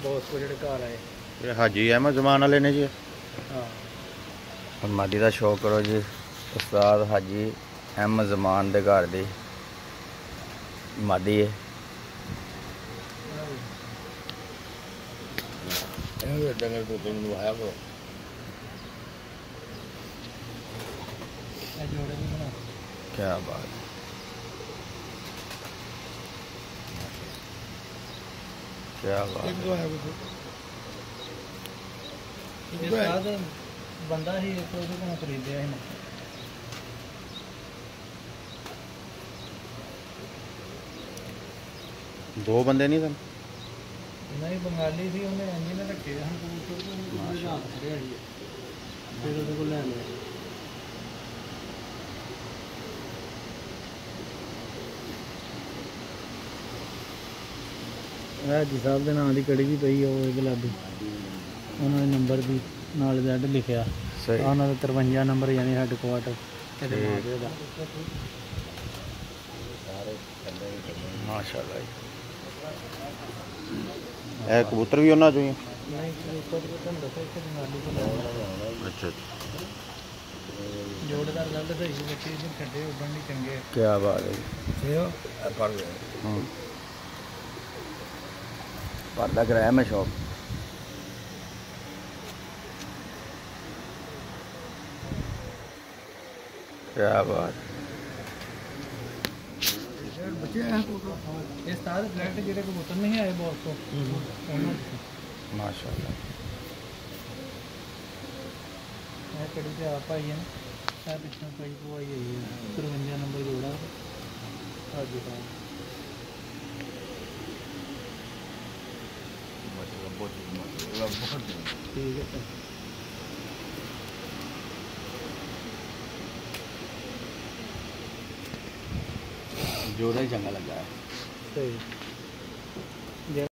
ਦੋਸਤ ਕੋ ਜਿਹੜੇ ਘਰ ਆਏ ਇਹ ਹਾਜੀ ਅਹਿਮਦ ਜ਼ਮਾਨ ਵਾਲੇ ਨੇ ਜੀ। ਹਾਂ ਮਾਦੀ ਦਾ ਸ਼ੌਕ ਕਰੋ ਜੀ। ਉਸਤਾਦ ਹਾਜੀ ਅਹਿਮਦ ਜ਼ਮਾਨ ਦੇ ਘਰ ਦੀ ਮਾਦੀ ਹੈ। ਡੰਗਰ ਕੁੱਤੇ ਨੂੰ ਨਵਾਇਆ ਕਰੋ। ਇਹ ਜੋੜੇ ਵੀ ਬਣਾ ਕੀ ਬਾਤ ਹੈ। क्या बात एक दो है वो साथ बंदा ही एक तो खरीदया ही ना दो बंदे नहीं थे नहीं बंगाली थी उन्हें इंज ने रखे हम कबूतर हाथ खड़े फिर ਉਹਦੇ ਕੋਲ ਲੈ ਲਿਆ। ਹਾਜੀ ਸਾਹਿਬ ਦੇ ਨਾਂ ਦੀ ਕੜੀ ਵੀ ਪਈ ਉਹ ਗੁਲਾਬੀ ਉਹਨਾਂ ਦੇ ਨੰਬਰ ਵੀ ਨਾਲ ਜ਼ੈਡ ਲਿਖਿਆ। सही ਉਹਨਾਂ ਦਾ 53 ਨੰਬਰ ਯਾਨੀ ਹੈੱਡਕੁਆਟਰ ਇਹਦੇ ਮਾਦੇ ਦਾ। माशाल्लाह जी। ਇਹ ਕਬੂਤਰ ਵੀ ਉਹਨਾਂ ਚੋਂ ਹੀ ਨਹੀਂ ਕਬੂਤਰ ਤੋਂ ਤੁਹਾਨੂੰ ਦੱਸਿਆ ਕਿ ਬंगाली ਕੋਲ ਲੈਣਾ। ਅੱਛਾ ਜੋੜਦਾਰ ਗੱਲ ਸਹੀ ਬੱਚੇ ਇਹਨੂੰ ਛੱਡੇ ਉੱਡਣ ਨਹੀਂ ਚੰਗੇ। ਕੀ ਬਾਤ ਹੈ ਜੀ। ਇਹ ਕਰ ਗਏ पर्दा कराया मैं शॉप। क्या बात बच्चे ये सारे फ्लैट जेडे कबूतर नहीं आए बॉस को माशाल्लाह। मैं कड़ी से आप आई है ना पिछले कई को आई है 53 नंबर जोड़ा आज ठीक है जोड़ा ही चंगा लगा है। सही